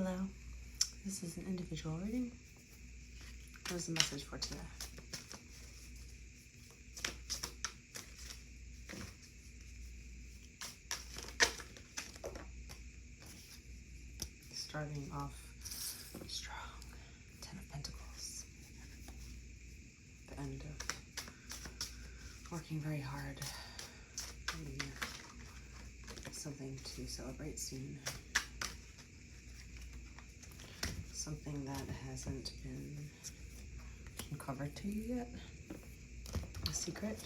Hello, this is an individual reading. Here's the message for today. Starting off strong, Ten of Pentacles. The end of working very hard. Maybe something to celebrate soon. Something that hasn't been uncovered to you yet. A secret.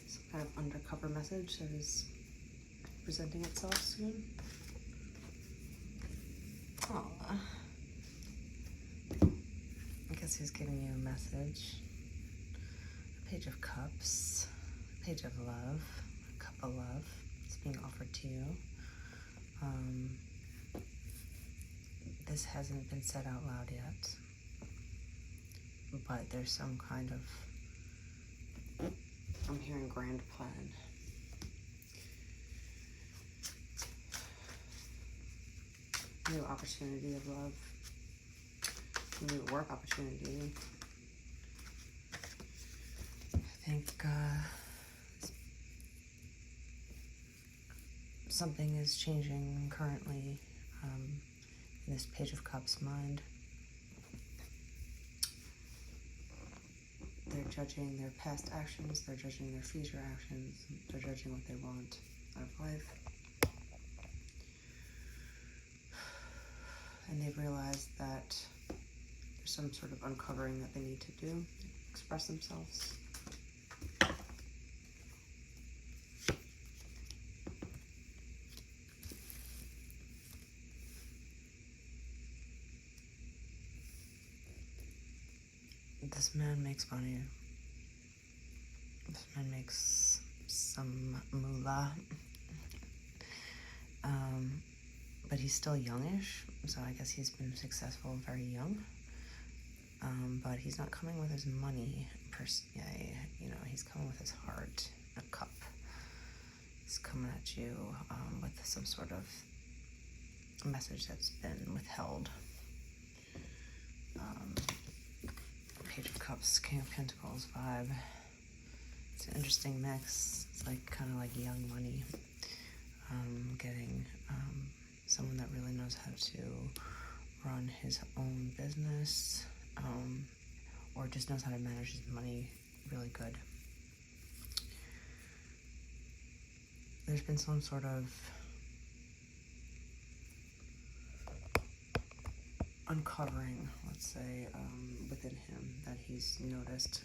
Some kind of undercover message that is presenting itself soon. Aww. I guess he's giving you a message. A Page of Cups. A Page of Love. A cup of love. It's being offered to you. This hasn't been said out loud yet, but there's some kind of, I'm hearing grand plan. New opportunity of love. New work opportunity. I think something is changing currently in this Page of Cups mind. They're judging their past actions, they're judging their future actions, they're judging what they want out of life. And they've realized that there's some sort of uncovering that they need to do, express themselves. This man makes money. This man makes some moolah. But he's still youngish, so I guess he's been successful very young. But he's not coming with his money per se, you know, he's coming with his heart, a cup. He's coming at you with some sort of message that's been withheld. Page of Cups, King of Pentacles vibe. It's an interesting mix. It's like kind of like young money. Getting someone that really knows how to run his own business, or just knows how to manage his money really good. There's been some sort of uncovering, let's say, within him that he's noticed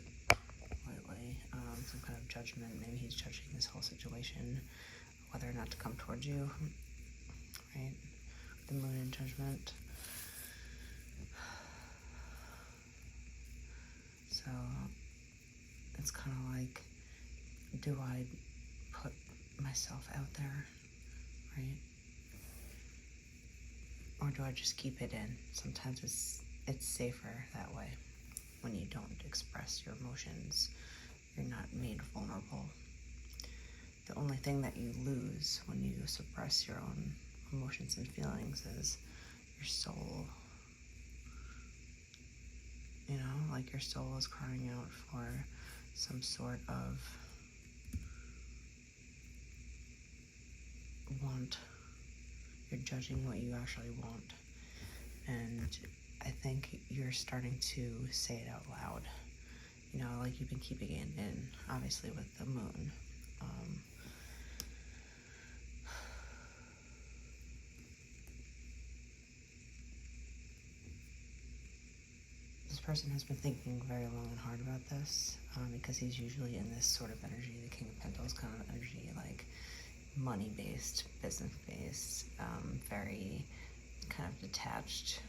lately. Some kind of judgment. Maybe he's judging this whole situation, whether or not to come towards you, right? The Moon in Judgment. So it's kind of like, do I put myself out there, right? Or do I just keep it in? Sometimes it's safer that way. When you don't express your emotions, you're not made vulnerable. The only thing that you lose when you suppress your own emotions and feelings is your soul. You know, like your soul is crying out for some sort of want. You're judging what you actually want. And I think you're starting to say it out loud. You know, like you've been keeping it in, obviously with the moon. This person has been thinking very long and hard about this, because he's usually in this sort of energy, the King of Pentacles kind of energy, like money-based, business-based, very kind of detached.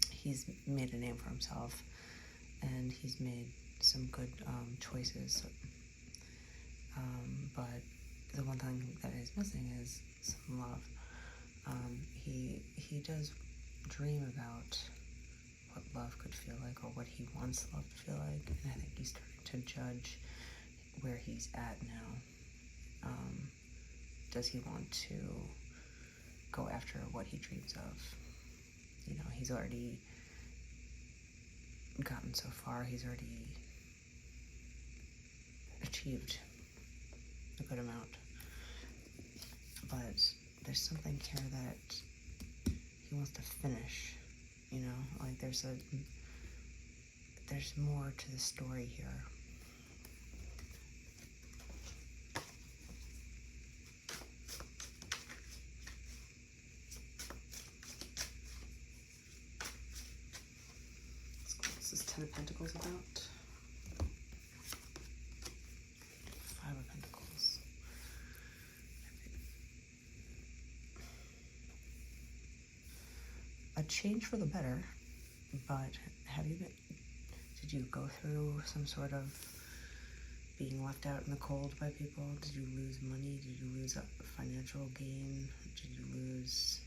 He's made a name for himself, and he's made some good choices. But the one thing that is missing is some love. He does dream about what love could feel like, or what he wants love to feel like, and I think he's starting to judge where he's at now. Does he want to go after after what he dreams of. You know, he's already gotten so far, he's already achieved a good amount. But there's something here that he wants to finish, you know, like there's more to the story here. What's this Ten of Pentacles about? Five of Pentacles. A change for the better, but did you go through some sort of being left out in the cold by people? Did you lose money? Did you lose a financial gain? Did you lose,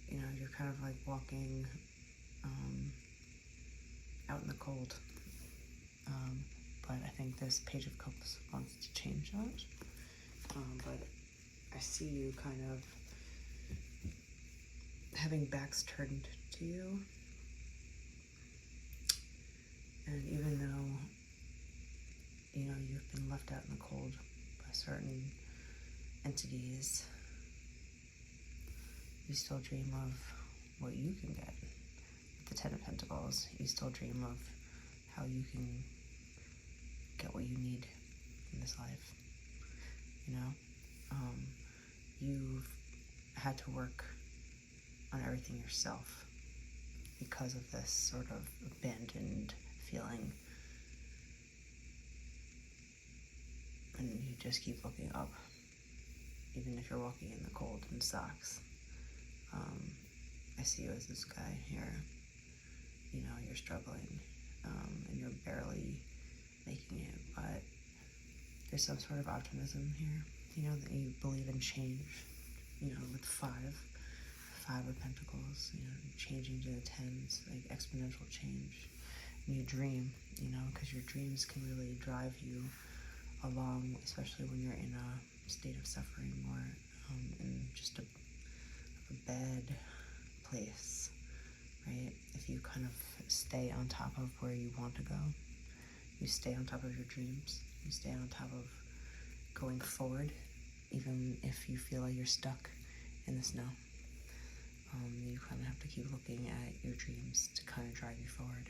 you know, you're kind of like walking out in the cold. But I think this Page of Cups wants to change that. But I see you kind of having backs turned to you. And even though, you know, you've been left out in the cold by certain entities, you still dream of what you can get. With the Ten of Pentacles, you still dream of how you can get what you need in this life. You know, you've had to work on everything yourself because of this sort of abandoned feeling, and you just keep looking up, even if you're walking in the cold in socks. I see you as this guy here. You know, you're struggling, and you're barely making it, but there's some sort of optimism here. You know, that you believe in change. You know, with Five of Pentacles, you know, changing to the tens, like exponential change. And you dream, you know, because your dreams can really drive you along, especially when you're in a state of suffering or in just a bad place, right? If you kind of stay on top of where you want to go, you stay on top of your dreams, you stay on top of going forward, even if you feel like you're stuck in the snow. You kind of have to keep looking at your dreams to kind of drive you forward.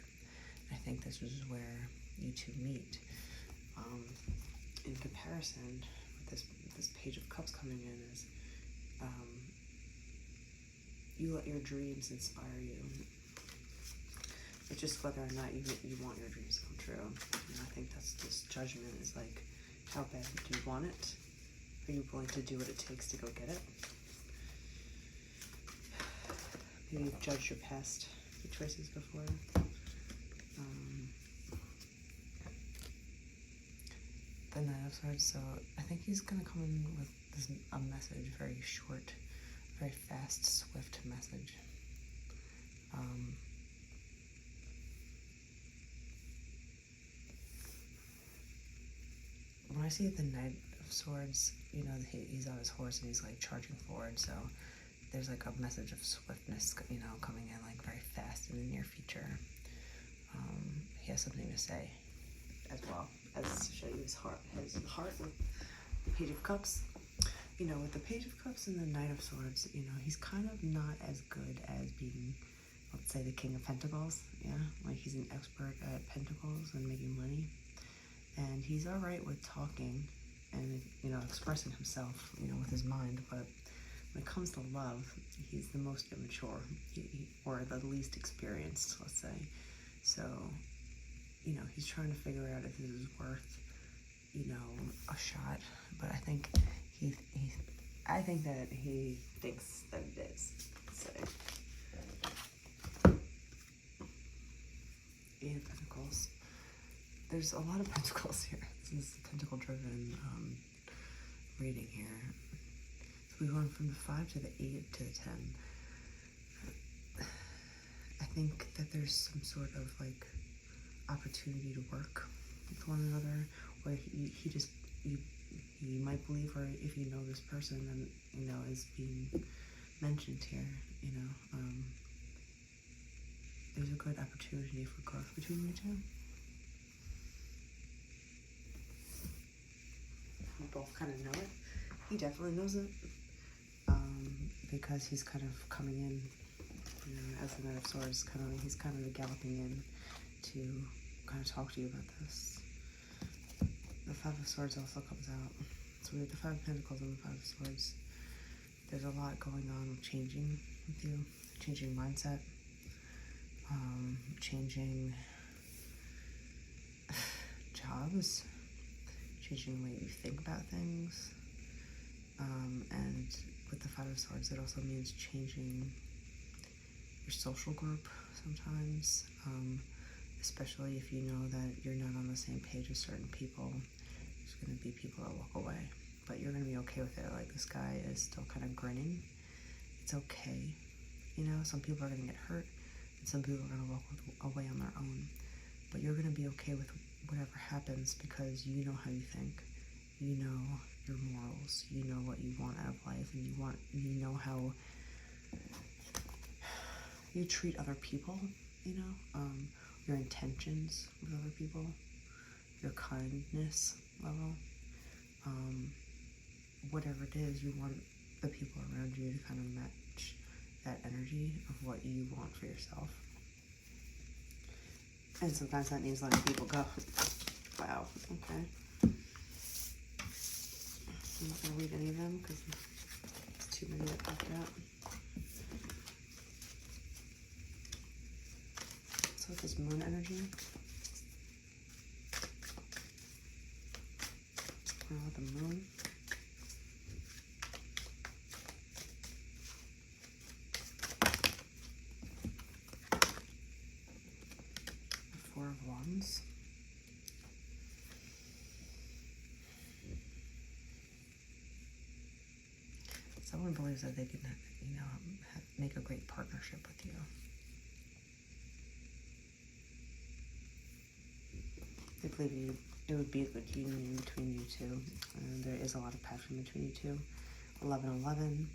I think this is where you two meet. In comparison, with this Page of Cups coming in, is you let your dreams inspire you. It's just whether or not you want your dreams to come true. And I think that's this Judgment is like, how bad do you want it? Are you willing to do what it takes to go get it? Maybe you've judged your past choices before. The Knight of Swords, so I think he's going to come in with a message, very short, very fast, swift message. When I see the Knight of Swords, you know, he's on his horse and he's like charging forward, so there's like a message of swiftness, you know, coming in like very fast in the near future. He has something to say as well, as to show you his heart with the Page of Cups. You know, with the Page of Cups and the Knight of Swords, you know, he's kind of not as good as being, let's say, the King of Pentacles, yeah? Like, he's an expert at pentacles and making money. And he's all right with talking and, you know, expressing himself, you know, with his mind, but when it comes to love, he's the most immature, or the least experienced, let's say. So, you know, he's trying to figure out if this is worth, you know, a shot. But I think I think that he thinks that it is. So, Eight of Pentacles. There's a lot of pentacles here. This is a pentacle-driven reading here. So we went from the 5 to the 8 to the 10. I think that there's some sort of like opportunity to work with one another, where you you might believe, or if you know this person and is being mentioned here, there's a good opportunity for growth between you two. You both kind of know it. He definitely knows it, because he's kind of coming in, as the Knight of Swords. He's kind of galloping in to kind of talk to you about this. The Five of Swords also comes out. So we have the Five of Pentacles and the Five of Swords. There's a lot going on with changing with you, changing mindset, changing jobs, changing the way you think about things. And with the Five of Swords, it also means changing your social group sometimes, especially if you know that you're not on the same page with certain people. There's going to be people that walk away, but you're going to be okay with it. Like, this guy is still kind of grinning. It's okay. Some people are going to get hurt, and some people are going to walk away on their own, but you're going to be okay with whatever happens because you know how you think. You know your morals. You know what you want out of life, and you know how you treat other people, your intentions with other people, your kindness level, whatever it is, you want the people around you to kind of match that energy of what you want for yourself. And sometimes that means letting people go. Wow, okay. I'm not going to read any of them because it's too many that popped out. So with this moon energy, the moon. The Four of Wands. Someone believes that they can, make a great partnership with you. They believe it would be a good union between you two. There is a lot of passion between you two. 11-11,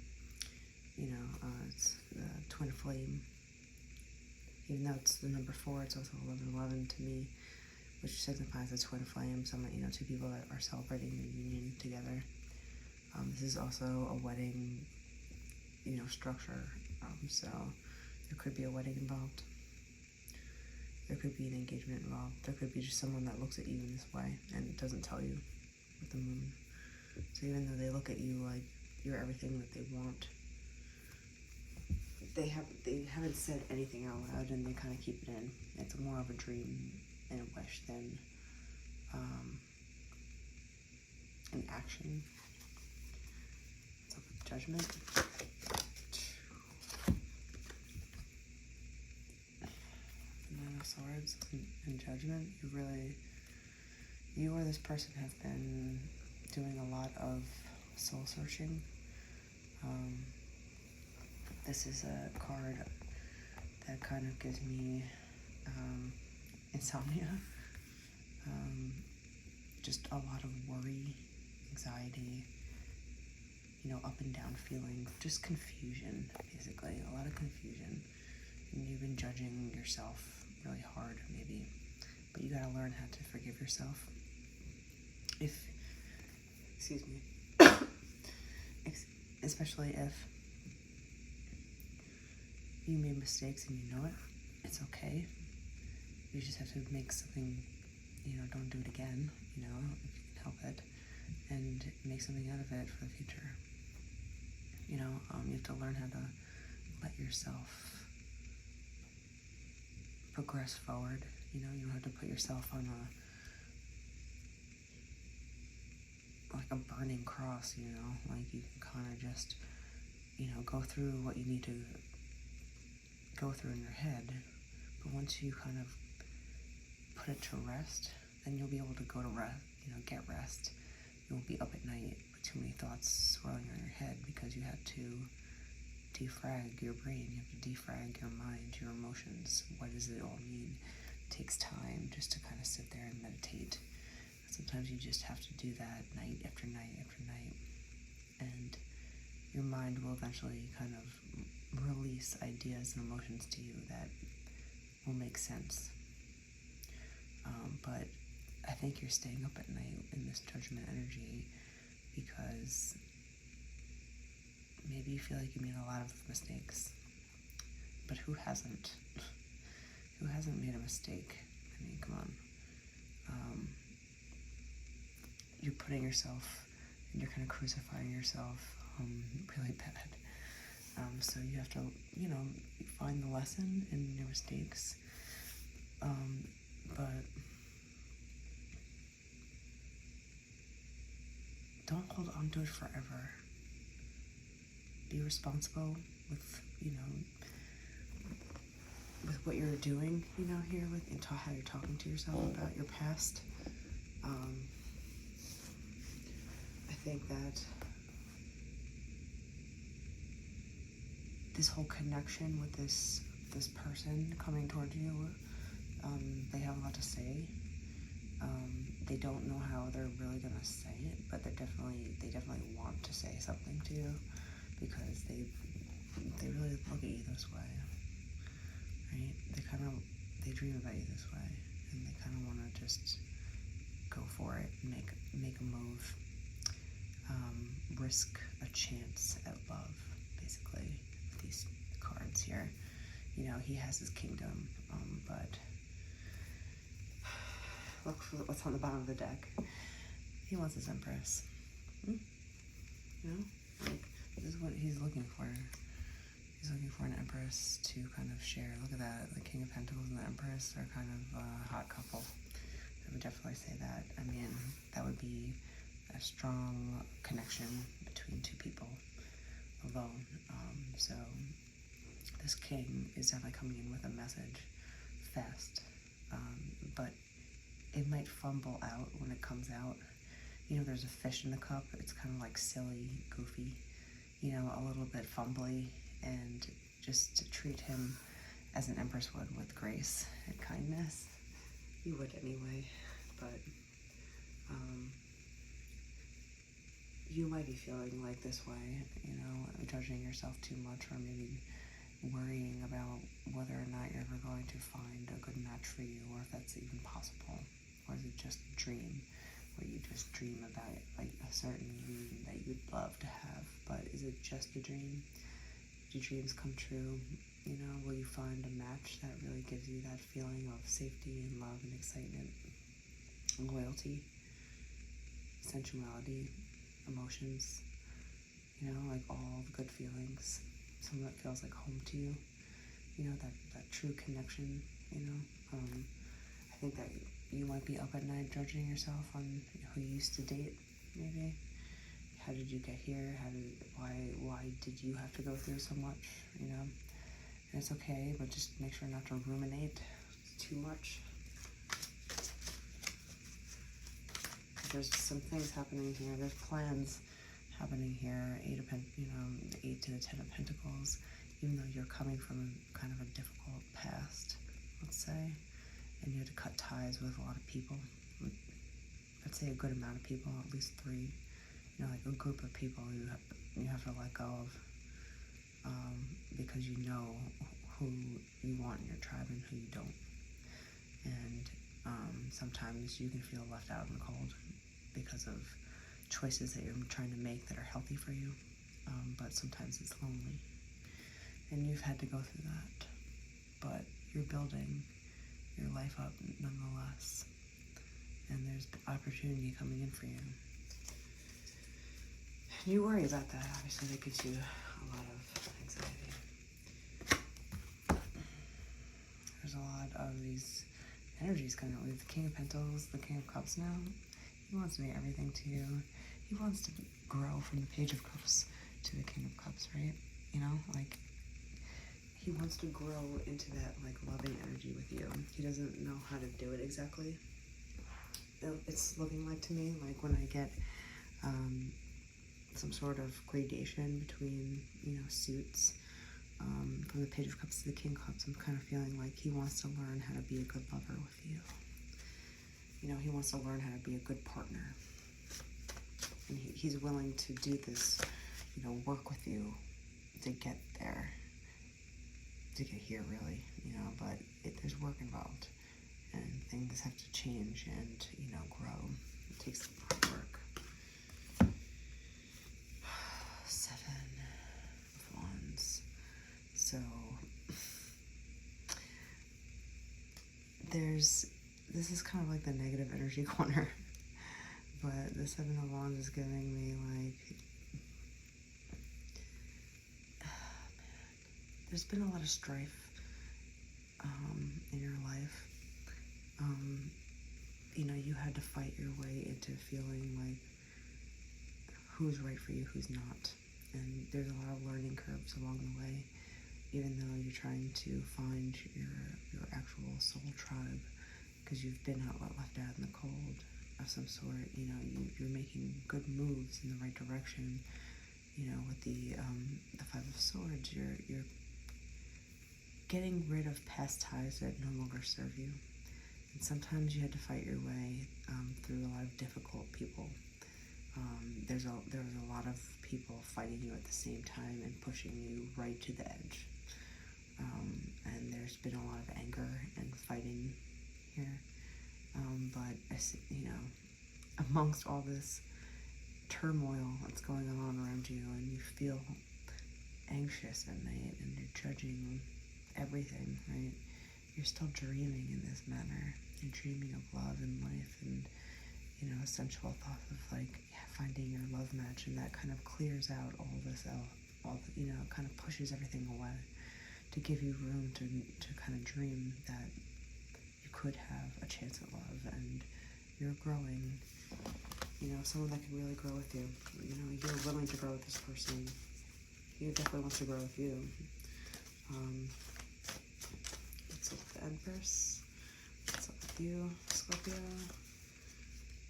it's the twin flame. Even though it's the number 4, it's also 11-11 to me, which signifies a twin flame. Two people that are celebrating their union together. This is also a wedding, structure. So there could be a wedding involved. There could be an engagement involved. There could be just someone that looks at you in this way and doesn't tell you with the moon. So even though they look at you like you're everything that they want, they haven't said anything out loud, and they kind of keep it in. It's more of a dream and a wish than an action. So with Judgment. Swords and Judgment, you or this person have been doing a lot of soul searching. This is a card that kind of gives me insomnia, just a lot of worry, anxiety, up and down feeling, just confusion, basically, a lot of confusion. And you've been judging yourself really hard, maybe, but you gotta learn how to forgive yourself. Especially if you made mistakes and you know it, it's okay. You just have to make something, don't do it again, if you can help it, and make something out of it for the future. You have to learn how to let yourself progress forward. You don't have to put yourself on a burning cross, like you can kind of just, go through what you need to go through in your head, but once you kind of put it to rest, then you'll be able to go to rest, get rest. You won't be up at night with too many thoughts swirling in your head because you have to defrag your brain, you have to defrag your mind, your emotions. What does it all mean? It takes time just to kind of sit there and meditate. Sometimes you just have to do that night after night after night, and your mind will eventually kind of release ideas and emotions to you that will make sense. But I think you're staying up at night in this judgment energy because maybe you feel like you made a lot of mistakes. But who hasn't? Who hasn't made a mistake? I mean, come on. You're putting yourself, and you're kind of crucifying yourself really bad. So you have to, find the lesson in your mistakes. But don't hold on to it forever. Be responsible with, with what you're doing, here with how you're talking to yourself about your past. I think that this whole connection with this person coming toward you, they have a lot to say. They don't know how they're really gonna say it, but they definitely want to say something to you because they really look at you this way, right? They dream about you this way, and they kind of want to just go for it and make a move, risk a chance at love, basically, with these cards here. He has his kingdom, but look for what's on the bottom of the deck. He wants his empress. This is what he's looking for. He's looking for an empress to kind of share. Look at that. The King of Pentacles and the Empress are kind of a hot couple. I would definitely say that. I mean, that would be a strong connection between two people alone. So this king is definitely coming in with a message fast. But it might fumble out when it comes out. There's a fish in the cup. It's kind of like silly, goofy, a little bit fumbly, and just to treat him as an empress would, with grace and kindness. You would anyway, but you might be feeling like this way, judging yourself too much, or maybe worrying about whether or not you're ever going to find a good match for you, or if that's even possible. Or is it just a dream, where you just dream about it, like a certain dream that you'd love to have, but is it just a dream? Do dreams come true? Will you find a match that really gives you that feeling of safety and love and excitement, and loyalty, sensuality, emotions, like all the good feelings, someone that feels like home to you, that true connection, I think that you might be up at night judging yourself on who you used to date, maybe. How did you get here? Why did you have to go through so much, And it's okay, but just make sure not to ruminate too much. There's some things happening here. There's plans happening here. 8 to the 10 of Pentacles. Even though you're coming from kind of a difficult past, let's say, and you had to cut ties with a lot of people. I'd say a good amount of people, at least 3. Like a group of people you have to let go of, because you know who you want in your tribe and who you don't. And sometimes you can feel left out in the cold because of choices that you're trying to make that are healthy for you, but sometimes it's lonely. And you've had to go through that, but you're building your life up nonetheless, and there's opportunity coming in for you. And you worry about that, obviously. That gives you a lot of anxiety. There's a lot of these energies coming out with the King of Pentacles, the King of Cups now. He wants to be everything to you. He wants to grow from the Page of Cups to the King of Cups, right? He wants to grow into that, loving energy with you. He doesn't know how to do it exactly. It's looking like to me, when I get some sort of gradation between, suits, from the Page of Cups to the King of Cups, I'm kind of feeling like he wants to learn how to be a good lover with you. You know, he wants to learn how to be a good partner. And he's willing to do this, you know, work with you to get there, to get here, really, you know, but there's work involved, and things have to change and, you know, grow. It takes hard work. 7 of Wands. So this is kind of like the negative energy corner, but the 7 of Wands is giving me like, there's been a lot of strife in your life. You know, you had to fight your way into feeling like who's right for you, who's not. And there's a lot of learning curves along the way, even though you're trying to find your actual soul tribe, because you've been left out in the cold of some sort. You know, you're making good moves in the right direction. You know, with the 5 of Swords, you're getting rid of past ties that no longer serve you. And sometimes you had to fight your way through a lot of difficult people. There was a lot of people fighting you at the same time and pushing you right to the edge. And there's been a lot of anger and fighting here. But you know, amongst all this turmoil that's going on around you, and you feel anxious at night, and you're judging everything, right? You're still dreaming in this manner. You're dreaming of love and life, and, you know, sensual thoughts of like, yeah, finding your love match, and that kind of clears out all this you know, kind of pushes everything away to give you room to kind of dream that you could have a chance at love, and you're growing. You know, someone that can really grow with you. You know, you're willing to grow with this person. He definitely wants to grow with you. Let's look at the Empress. What's up with you, Scorpio?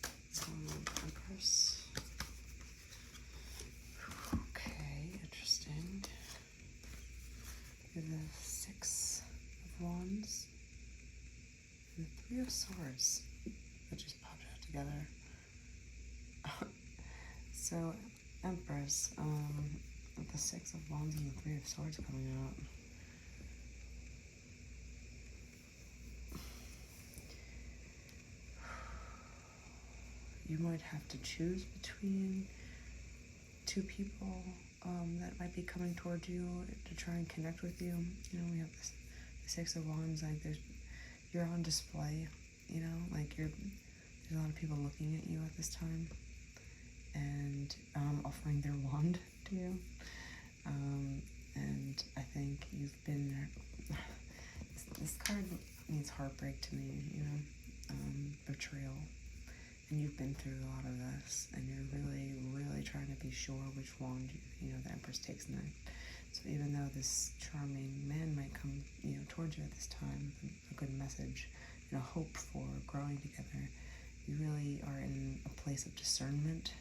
What's going on with the Empress? Okay, interesting. We have the 6 of Wands and the 3 of Swords that just popped out together. So, Empress, with the 6 of Wands and the 3 of Swords coming out. You might have to choose between 2 people that might be coming towards you to try and connect with you. You know, we have the 6 of Wands, like you're on display, you know, like there's a lot of people looking at you at this time and offering their wand to you. And I think you've been, this card means heartbreak to me, you know, betrayal. And you've been through a lot of this, and you're really, really trying to be sure which wand, you know, the Empress takes next. So even though this charming man might come, you know, towards you at this time with a good message and a hope for growing together, you really are in a place of discernment,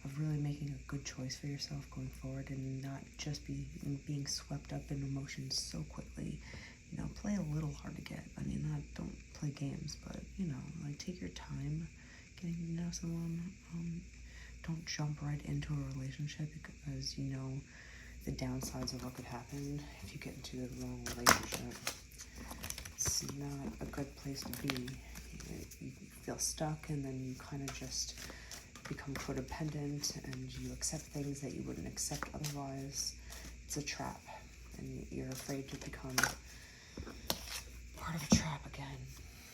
of really making a good choice for yourself going forward, and not just being swept up in emotions so quickly. You know, play a little hard to get. I mean, don't play games, but, you know, like, take your time getting to know someone. Don't jump right into a relationship, because you know the downsides of what could happen if you get into the wrong relationship. It's not a good place to be. You feel stuck, and then you kind of just become codependent, and you accept things that you wouldn't accept otherwise. It's a trap, and you're afraid to become part of a trap again.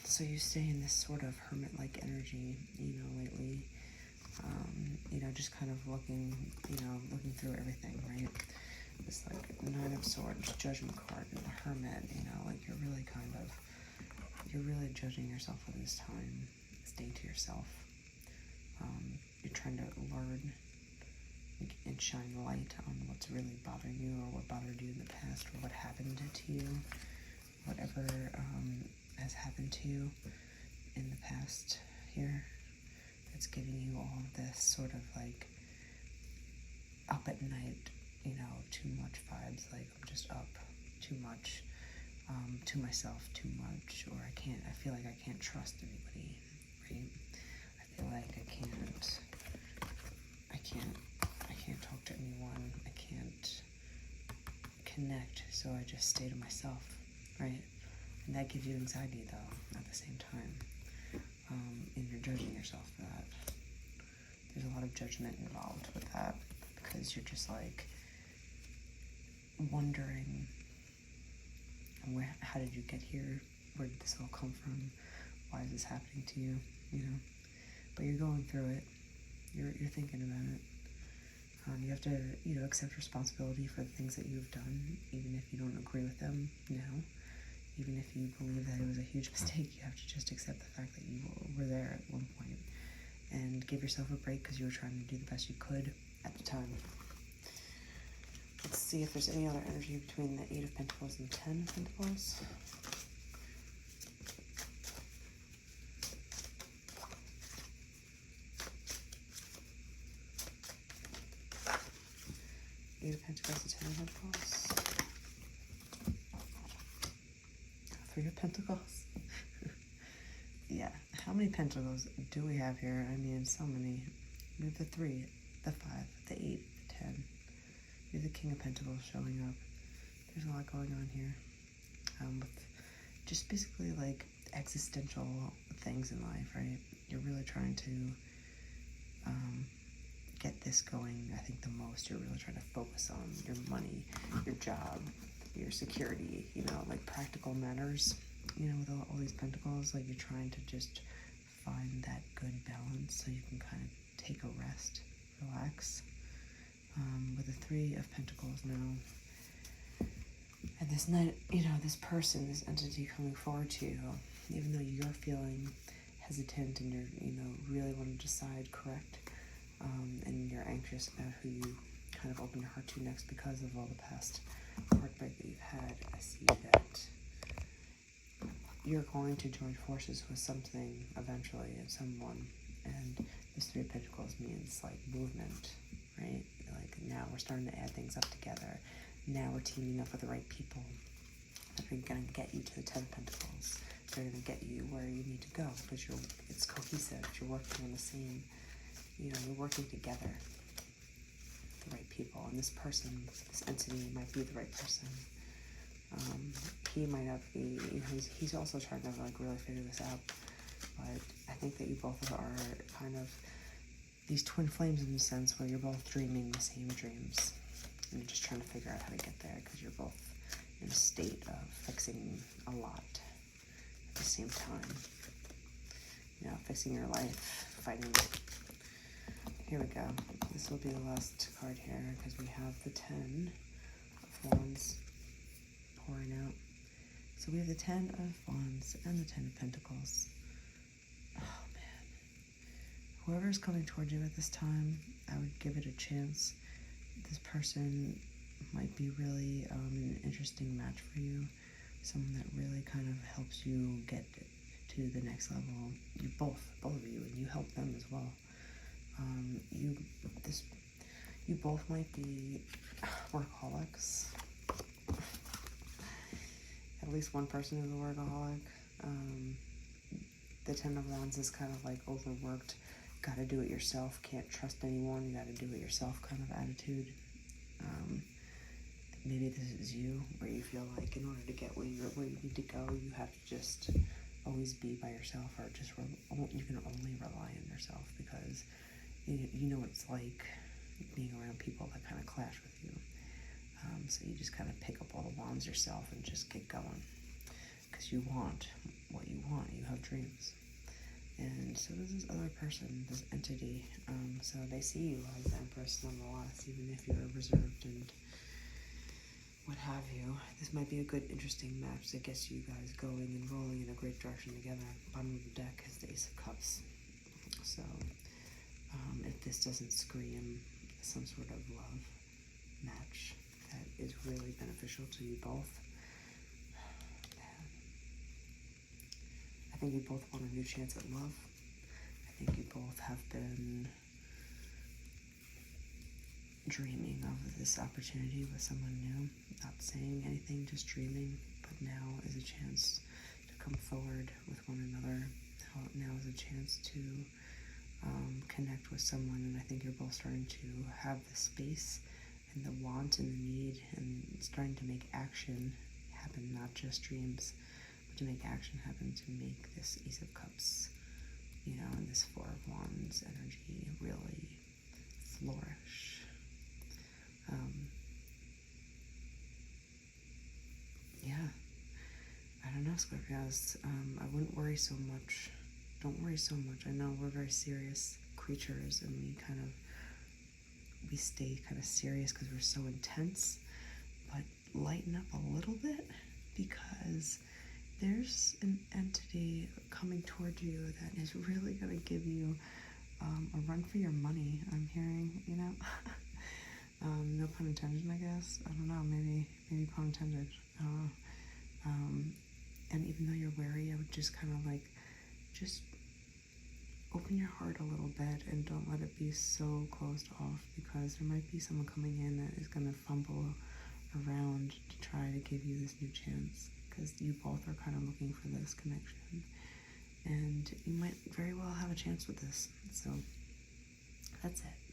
So you stay in this sort of hermit-like energy, you know, lately. You know, just kind of looking through everything, right? This, like, 9 of Swords, Judgment card, and the Hermit, you know, like, you're really judging yourself at this time, staying to yourself. You're trying to learn and shine light on what's really bothering you, or what bothered you in the past, or what happened to you, whatever has happened to you in the past here. It's giving you all of this sort of like up at night, you know, too much vibes, like I'm just up too much. to myself too much, or I feel like I can't trust anybody, right? I feel like I can't talk to anyone, I can't connect, so I just stay to myself, right? And that gives you anxiety, though, at the same time, and you're judging yourself for that. There's a lot of judgment involved with that, because you're just like wondering, how did you get here? Where did this all come from? Why is this happening to you? You know, but you're going through it. You're thinking about it. You have to, accept responsibility for the things that you've done, even if you don't agree with them now. Even if you believe that it was a huge mistake, you have to just accept the fact that you were there at one point, and give yourself a break because you were trying to do the best you could at the time. Let's see if there's any other energy between the 8 of Pentacles and the 10 of Pentacles. Eight of Pentacles, the 10 of Pentacles. 3 of Pentacles. Yeah, how many Pentacles do we have here? I mean, so many. We have the 3, the 5, the 8, the 10. We have the King of Pentacles showing up. There's a lot going on here. With just basically like existential things in life, right? You're really trying to get this going, I think, the most. You're really trying to focus on your money, your job, your security, like practical matters, with all these pentacles. Like, you're trying to just find that good balance so you can kind of take a rest, relax. With the 3 of Pentacles now, and this night, this person, this entity coming forward to you, even though you're feeling hesitant and you're, really want to decide correct, and you're anxious about who you kind of open your heart to next because of all the past heartbreak that you've had, I see that you're going to join forces with something eventually, and someone, and this 3 of Pentacles means like movement, right? Like, now we're starting to add things up together. Now we're teaming up with the right people that are going to get you to the 10 of Pentacles. They're going to get you where you need to go, because it's cohesive. You're working on the same, you're working together, the right people. And this person, this entity, might be the right person. He might not be, he's also trying to like really figure this out. But I think that you both are kind of these twin flames, in the sense where you're both dreaming the same dreams. And you're just trying to figure out how to get there, because you're both in a state of fixing a lot at the same time. Fixing your life, fighting. Here we go. This will be the last card here, because we have the 10 of Wands pouring out. So we have the 10 of Wands and the 10 of Pentacles. Oh, man. Whoever's coming towards you at this time, I would give it a chance. This person might be really an interesting match for you. Someone that really kind of helps you get to the next level. You both of you, and you help them as well. You both might be workaholics. At least one person is a workaholic. The 10 of Wands is kind of like overworked, gotta do it yourself, can't trust anyone, you gotta do it yourself kind of attitude. Maybe this is you, where you feel like in order to get where you need to go, you have to just always be by yourself, or just you can only rely on yourself, because you know what it's like being around people that kind of clash with you. So you just kind of pick up all the wands yourself and just get going, because you want what you want. You have dreams. And so does this other person, this entity. So they see you as the Empress nonetheless, even if you're reserved and what have you. This might be a good, interesting match that gets you guys going and rolling in a great direction together. Bottom of the deck is the Ace of Cups. So if this doesn't scream some sort of love match that is really beneficial to you both, I think you both want a new chance at love. I think you both have been dreaming of this opportunity with someone new, not saying anything, just dreaming, but now is a chance to come forward with one another. Now is a chance to connect with someone, and I think you're both starting to have the space and the want and the need, and starting to make action happen, not just dreams, but to make action happen to make this Ace of Cups, and this Four of Wands energy really flourish. Yeah, I don't know, Scorpios. I wouldn't worry so much. Don't worry so much. I know we're very serious creatures, and we stay kind of serious because we're so intense, but lighten up a little bit, because there's an entity coming toward you that is really going to give you a run for your money, I'm hearing, no pun intended, I guess. I don't know, maybe pun intended. And even though you're wary, I would just kind of just open your heart a little bit and don't let it be so closed off, because there might be someone coming in that is going to fumble around to try to give you this new chance, because you both are kind of looking for this connection, and you might very well have a chance with this. So that's it.